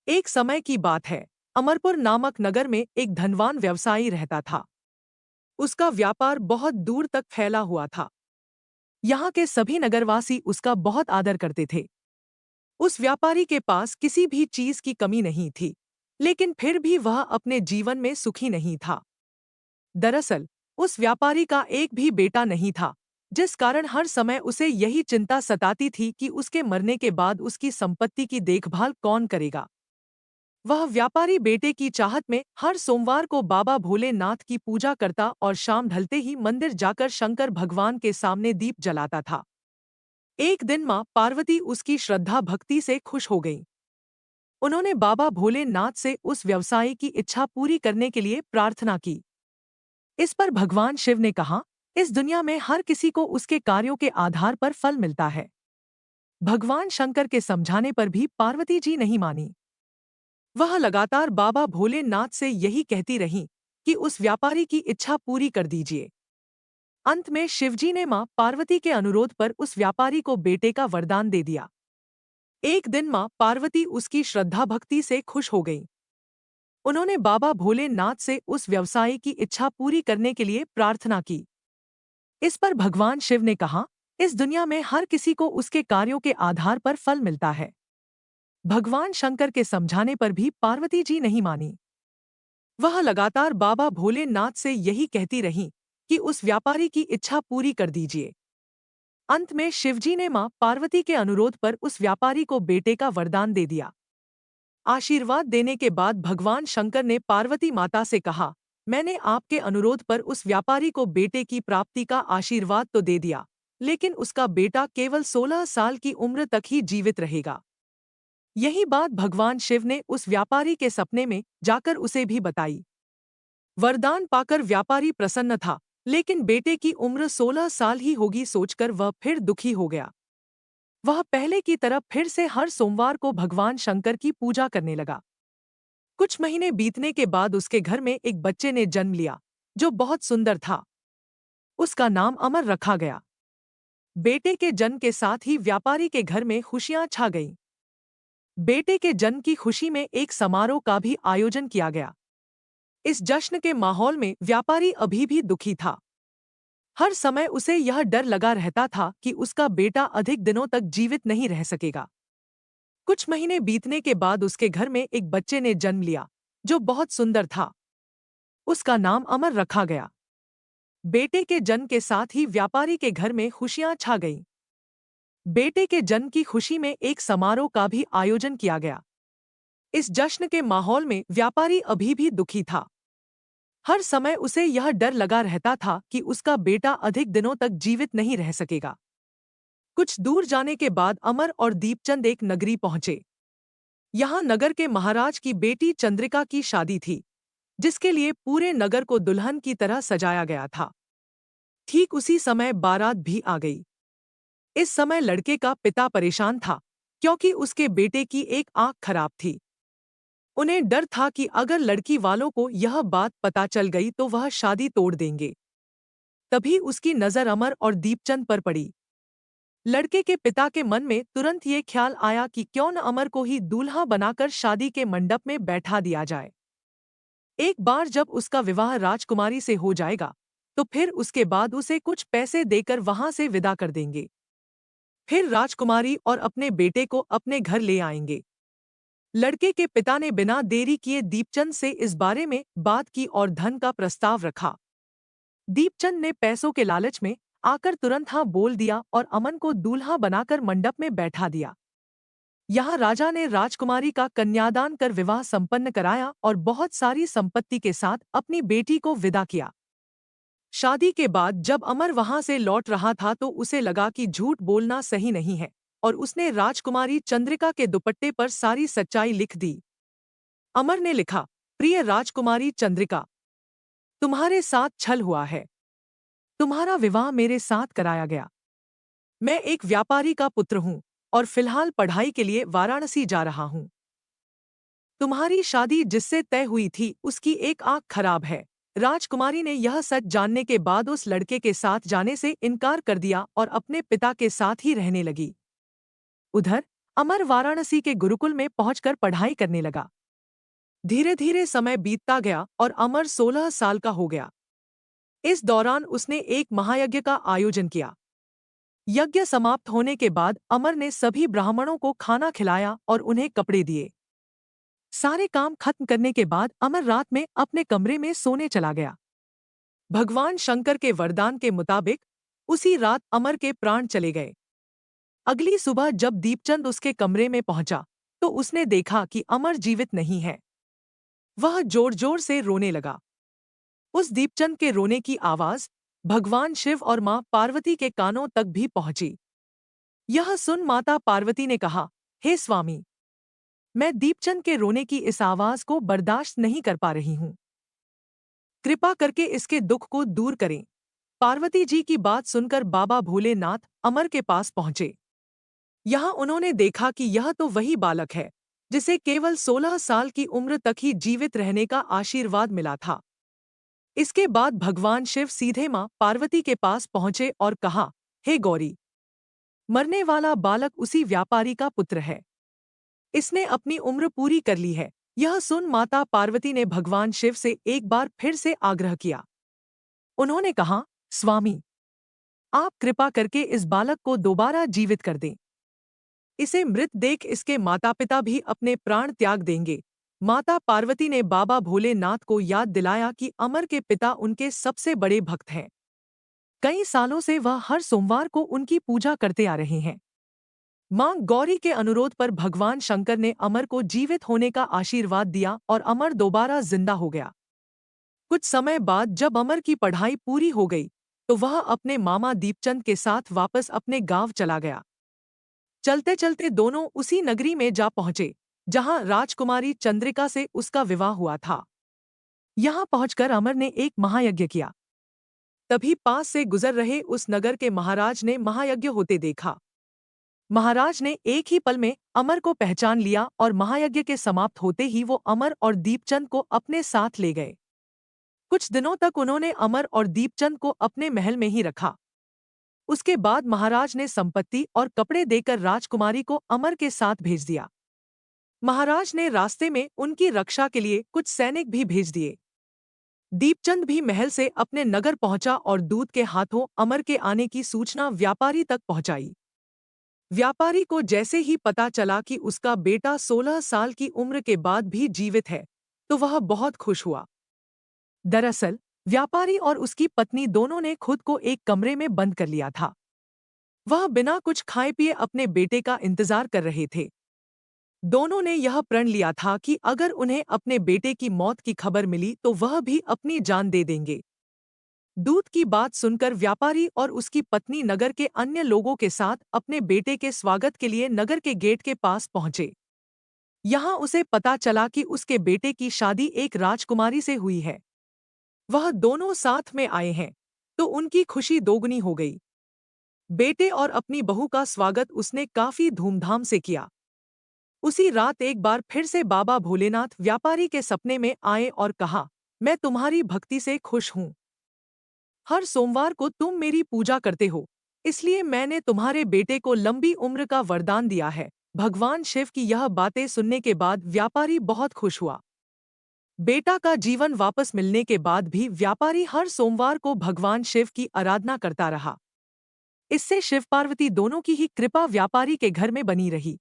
एक समय की बात है। अमरपुर नामक नगर में एक धनवान व्यवसायी रहता था। उसका व्यापार बहुत दूर तक फैला हुआ था। यहाँ के सभी नगरवासी उसका बहुत आदर करते थे। उस व्यापारी के पास किसी भी चीज की कमी नहीं थी, लेकिन फिर भी वह अपने जीवन में सुखी नहीं था। दरअसल उस व्यापारी का एक भी बेटा नहीं था, जिस कारण हर समय उसे यही चिंता सताती थी कि उसके मरने के बाद उसकी संपत्ति की देखभाल कौन करेगा। वह व्यापारी बेटे की चाहत में हर सोमवार को बाबा भोलेनाथ की पूजा करता और शाम ढलते ही मंदिर जाकर शंकर भगवान के सामने दीप जलाता था। एक दिन मां पार्वती उसकी श्रद्धा भक्ति से खुश हो गईं। उन्होंने बाबा भोलेनाथ से उस व्यवसायी की इच्छा पूरी करने के लिए प्रार्थना की। इस पर भगवान शिव ने कहा, इस दुनिया में हर किसी को उसके कार्यों के आधार पर फल मिलता है। भगवान शंकर के समझाने पर भी पार्वती जी नहीं मानी। वह लगातार बाबा भोलेनाथ से यही कहती रहीं कि उस व्यापारी की इच्छा पूरी कर दीजिए। अंत में शिवजी ने मां पार्वती के अनुरोध पर उस व्यापारी को बेटे का वरदान दे दिया। एक दिन मां पार्वती उसकी श्रद्धा भक्ति से खुश हो गईं। उन्होंने बाबा भोलेनाथ से उस व्यवसायी की इच्छा पूरी करने के लिए प्रार्थना की। इस पर भगवान शिव ने कहा, इस दुनिया में हर किसी को उसके कार्यों के आधार पर फल मिलता है। भगवान शंकर के समझाने पर भी पार्वती जी नहीं मानी। वह लगातार बाबा भोलेनाथ से यही कहती रहीं कि उस व्यापारी की इच्छा पूरी कर दीजिए। अंत में शिवजी ने मां पार्वती के अनुरोध पर उस व्यापारी को बेटे का वरदान दे दिया। आशीर्वाद देने के बाद भगवान शंकर ने पार्वती माता से कहा, मैंने आपके अनुरोध पर उस व्यापारी को बेटे की प्राप्ति का आशीर्वाद तो दे दिया, लेकिन उसका बेटा केवल 16 साल की उम्र तक ही जीवित रहेगा। यही बात भगवान शिव ने उस व्यापारी के सपने में जाकर उसे भी बताई। वरदान पाकर व्यापारी प्रसन्न था, लेकिन बेटे की उम्र 16 साल ही होगी सोचकर वह फिर दुखी हो गया। वह पहले की तरह फिर से हर सोमवार को भगवान शंकर की पूजा करने लगा। कुछ महीने बीतने के बाद उसके घर में एक बच्चे ने जन्म लिया, जो बहुत सुंदर था। उसका नाम अमर रखा गया। बेटे के जन्म के साथ ही व्यापारी के घर में खुशियां छा गईं। बेटे के जन्म की खुशी में एक समारोह का भी आयोजन किया गया। इस जश्न के माहौल में व्यापारी अभी भी दुखी था। हर समय उसे यह डर लगा रहता था कि उसका बेटा अधिक दिनों तक जीवित नहीं रह सकेगा। कुछ महीने बीतने के बाद उसके घर में एक बच्चे ने जन्म लिया, जो बहुत सुंदर था। उसका नाम अमर रखा गया। बेटे के जन्म के साथ ही व्यापारी के घर में खुशियां छा गईं। बेटे के जन्म की खुशी में एक समारोह का भी आयोजन किया गया। इस जश्न के माहौल में व्यापारी अभी भी दुखी था। हर समय उसे यह डर लगा रहता था कि उसका बेटा अधिक दिनों तक जीवित नहीं रह सकेगा। कुछ दूर जाने के बाद अमर और दीपचंद एक नगरी पहुंचे। यहाँ नगर के महाराज की बेटी चंद्रिका की शादी थी, जिसके लिए पूरे नगर को दुल्हन की तरह सजाया गया था। ठीक उसी समय बारात भी आ गई। इस समय लड़के का पिता परेशान था, क्योंकि उसके बेटे की एक आंख खराब थी। उन्हें डर था कि अगर लड़की वालों को यह बात पता चल गई तो वह शादी तोड़ देंगे। तभी उसकी नजर अमर और दीपचंद पर पड़ी। लड़के के पिता के मन में तुरंत ये ख्याल आया कि क्यों न अमर को ही दूल्हा बनाकर शादी के मंडप में बैठा दिया जाए। एक बार जब उसका विवाह राजकुमारी से हो जाएगा, तो फिर उसके बाद उसे कुछ पैसे देकर वहां से विदा कर देंगे। फिर राजकुमारी और अपने बेटे को अपने घर ले आएंगे। लड़के के पिता ने बिना देरी किए दीपचंद से इस बारे में बात की और धन का प्रस्ताव रखा। दीपचंद ने पैसों के लालच में आकर तुरंत हाँ बोल दिया और अमन को दूल्हा बनाकर मंडप में बैठा दिया। यहाँ राजा ने राजकुमारी का कन्यादान कर विवाह संपन्न कराया और बहुत सारी संपत्ति के साथ अपनी बेटी को विदा किया। शादी के बाद जब अमर वहां से लौट रहा था तो उसे लगा कि झूठ बोलना सही नहीं है, और उसने राजकुमारी चंद्रिका के दुपट्टे पर सारी सच्चाई लिख दी। अमर ने लिखा, प्रिय राजकुमारी चंद्रिका, तुम्हारे साथ छल हुआ है। तुम्हारा विवाह मेरे साथ कराया गया। मैं एक व्यापारी का पुत्र हूँ और फिलहाल पढ़ाई के लिए वाराणसी जा रहा हूँ। तुम्हारी शादी जिससे तय हुई थी उसकी एक आंख खराब है। राजकुमारी ने यह सच जानने के बाद उस लड़के के साथ जाने से इनकार कर दिया और अपने पिता के साथ ही रहने लगी। उधर अमर वाराणसी के गुरुकुल में पहुंचकर पढ़ाई करने लगा। धीरे धीरे समय बीतता गया और अमर 16 साल का हो गया। इस दौरान उसने एक महायज्ञ का आयोजन किया। यज्ञ समाप्त होने के बाद अमर ने सभी ब्राह्मणों को खाना खिलाया और उन्हें कपड़े दिए। सारे काम खत्म करने के बाद अमर रात में अपने कमरे में सोने चला गया। भगवान शंकर के वरदान के मुताबिक उसी रात अमर के प्राण चले गए। अगली सुबह जब दीपचंद उसके कमरे में पहुंचा तो उसने देखा कि अमर जीवित नहीं है। वह जोर जोर से रोने लगा। उस दीपचंद के रोने की आवाज भगवान शिव और मां पार्वती के कानों तक भी पहुंची। यह सुन माता पार्वती ने कहा, हे स्वामी, मैं दीपचंद के रोने की इस आवाज को बर्दाश्त नहीं कर पा रही हूं। कृपा करके इसके दुख को दूर करें। पार्वती जी की बात सुनकर बाबा भोलेनाथ अमर के पास पहुंचे। यहाँ उन्होंने देखा कि यह तो वही बालक है जिसे केवल 16 साल की उम्र तक ही जीवित रहने का आशीर्वाद मिला था। इसके बाद भगवान शिव सीधे मां पार्वती के पास पहुंचे और कहा, हे गौरी, मरने वाला बालक उसी व्यापारी का पुत्र है। इसने अपनी उम्र पूरी कर ली है। यह सुन माता पार्वती ने भगवान शिव से एक बार फिर से आग्रह किया। उन्होंने कहा, स्वामी, आप कृपा करके इस बालक को दोबारा जीवित कर दें। इसे मृत देख इसके माता पिता भी अपने प्राण त्याग देंगे। माता पार्वती ने बाबा भोलेनाथ को याद दिलाया कि अमर के पिता उनके सबसे बड़े भक्त हैं। कई सालों से वह हर सोमवार को उनकी पूजा करते आ रहे हैं। मां गौरी के अनुरोध पर भगवान शंकर ने अमर को जीवित होने का आशीर्वाद दिया और अमर दोबारा जिंदा हो गया। कुछ समय बाद जब अमर की पढ़ाई पूरी हो गई तो वह अपने मामा दीपचंद के साथ वापस अपने गांव चला गया। चलते चलते दोनों उसी नगरी में जा पहुंचे जहां राजकुमारी चंद्रिका से उसका विवाह हुआ था। यहां पहुंचकर अमर ने एक महायज्ञ किया। तभी पास से गुजर रहे उस नगर के महाराज ने महायज्ञ होते देखा। महाराज ने एक ही पल में अमर को पहचान लिया और महायज्ञ के समाप्त होते ही वो अमर और दीपचंद को अपने साथ ले गए। कुछ दिनों तक उन्होंने अमर और दीपचंद को अपने महल में ही रखा। उसके बाद महाराज ने संपत्ति और कपड़े देकर राजकुमारी को अमर के साथ भेज दिया। महाराज ने रास्ते में उनकी रक्षा के लिए कुछ सैनिक भी भेज दिए। दीपचंद भी महल से अपने नगर पहुंचा और दूत के हाथों अमर के आने की सूचना व्यापारी तक पहुंचाई। व्यापारी को जैसे ही पता चला कि उसका बेटा 16 साल की उम्र के बाद भी जीवित है तो वह बहुत खुश हुआ। दरअसल व्यापारी और उसकी पत्नी दोनों ने खुद को एक कमरे में बंद कर लिया था। वह बिना कुछ खाए पिए अपने बेटे का इंतजार कर रहे थे। दोनों ने यह प्रण लिया था कि अगर उन्हें अपने बेटे की मौत की खबर मिली तो वह भी अपनी जान दे देंगे। दूत की बात सुनकर व्यापारी और उसकी पत्नी नगर के अन्य लोगों के साथ अपने बेटे के स्वागत के लिए नगर के गेट के पास पहुंचे। यहाँ उसे पता चला कि उसके बेटे की शादी एक राजकुमारी से हुई है। वह दोनों साथ में आए हैं तो उनकी खुशी दोगुनी हो गई। बेटे और अपनी बहू का स्वागत उसने काफी धूमधाम से किया। उसी रात एक बार फिर से बाबा भोलेनाथ व्यापारी के सपने में आए और कहा, मैं तुम्हारी भक्ति से खुश हूँ। हर सोमवार को तुम मेरी पूजा करते हो, इसलिए मैंने तुम्हारे बेटे को लंबी उम्र का वरदान दिया है। भगवान शिव की यह बातें सुनने के बाद व्यापारी बहुत खुश हुआ। बेटा का जीवन वापस मिलने के बाद भी व्यापारी हर सोमवार को भगवान शिव की आराधना करता रहा। इससे शिव पार्वती दोनों की ही कृपा व्यापारी के घर में बनी रही।